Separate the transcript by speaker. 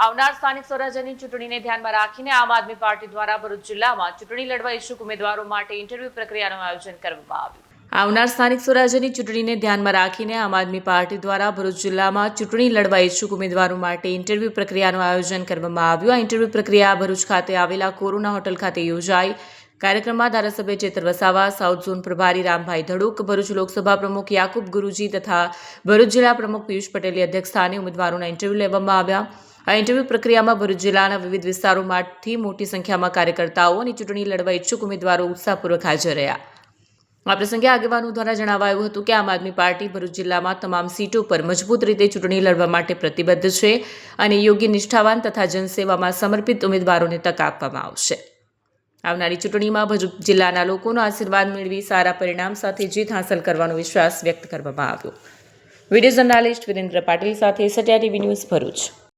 Speaker 1: આવનાર સ્થાનિક સ્વરાજ્યની ચૂંટણીને ધ્યાનમાં રાખીને આમ આદમી પાર્ટી દ્વારા ભરૂચ જિલ્લામાં ચૂંટણી લડવા ઈચ્છુક ઉમેદવારો માટે ઇન્ટરવ્યૂ પ્રક્રિયાનું આયોજન કરવામાં આવ્યું। આવનાર સ્થાનિક સ્વરાજ્યની ચૂંટણીને ધ્યાનમાં રાખીને આમ આદમી પાર્ટી દ્વારા ભરૂચ જિલ્લામાં ચૂંટણી લડવા ઈચ્છુક ઉમેદવારો માટે ઇન્ટરવ્યૂ પ્રક્રિયાનું આયોજન કરવામાં આવ્યું। આ ઇન્ટરવ્યૂ પ્રક્રિયા ભરૂચ ખાતે આવેલા કોરોના હોટલ ખાતે યોજાઈ। કાર્યક્રમમાં ધારાસભ્ય ચેતર વસાવા, સાઉથ ઝોન પ્રભારી રામભાઈ ધડુક, ભરૂચ લોકસભા પ્રમુખ યાકુબ ગુરુજી તથા ભરૂચ જિલ્લા પ્રમુખ પિયુષ પટેલની અધ્યક્ષસ્થાને ઉમેદવારોના ઇન્ટરવ્યૂ લેવામાં આવ્યા। આ ઇન્ટરવ્યૂ પ્રક્રિયામાં ભરૂચ જિલ્લાના વિવિધ વિસ્તારોમાંથી મોટી સંખ્યામાં કાર્યકર્તાઓ અને ચૂંટણી લડવા ઈચ્છુક ઉમેદવારો ઉત્સાહપૂર્વક હાજર રહ્યા। આ પ્રસંગે આગેવાનો દ્વારા જણાવાયું હતું કે આમ આદમી પાર્ટી ભરૂચ જિલ્લામાં તમામ સીટો પર મજબૂત રીતે ચૂંટણી લડવા માટે પ્રતિબદ્ધ છે અને યોગ્ય નિષ્ઠાવાન તથા જનસેવામાં સમર્પિત ઉમેદવારોને તક આપવામાં આવશે। આવનારી ચૂંટણીમાં ભરૂચ જિલ્લાના લોકોનો આશીર્વાદ મેળવી સારા પરિણામ સાથે જીત હાંસલ કરવાનો વિશ્વાસ વ્યક્ત કરવામાં આવ્યો। વિડીયો જર્નાલિસ્ટ વિરેન્દ્ર પાટીલ સાથે સત્યા ટીવી ન્યૂઝ ભરૂચ।